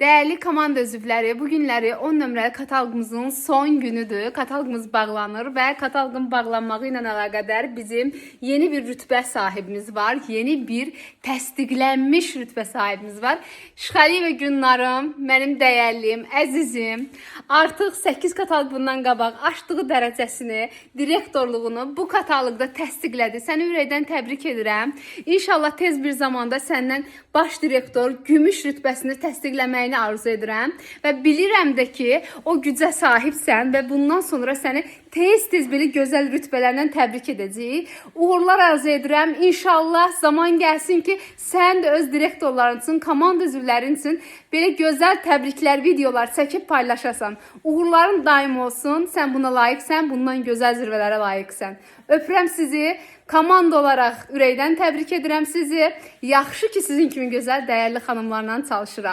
Değerli komanda üzvləri, bu günləri 10 nömrəli kataloqumuzun son günüdür. Kataloqumuz bağlanır və kataloqun bağlanmağı ilə əlaqədar bizim yeni bir rütbə sahibimiz var. Yeni bir təsdiqlənmiş rütbə sahibimiz var. Şıxəli və Günlarım, mənim dəyərliyim, əzizim, artıq 8 kataloq bundan qabaq açdığı dərəcəsini, direktorluğunu bu kataloqda təsdiqlədi. Səni ürəkdən təbrik edirəm. İnşallah tez bir zamanda səndən baş direktor gümüş rütbəsini təsdiqləməyini arzu edirəm və bilirəm də ki, o gücə sahibsən və bundan sonra səni tez-tez belə gözəl rütbələrlə təbrik edəcəyik. Uğurlar arzu edirəm. İnşallah zaman gəlsin ki, sən də öz direktorların üçün, komanda üzvlərin üçün belə gözəl təbriklər, videolar çəkib paylaşasan. Uğurların daim olsun. Sən buna layiqsən, bundan gözəl zirvələrə layiqsən. Öpürəm sizi. Komanda olaraq ürəkdən təbrik edirəm sizi. Yaxşı ki, sizin kimi gözəl, dəyərli xanımlarla çalışıram.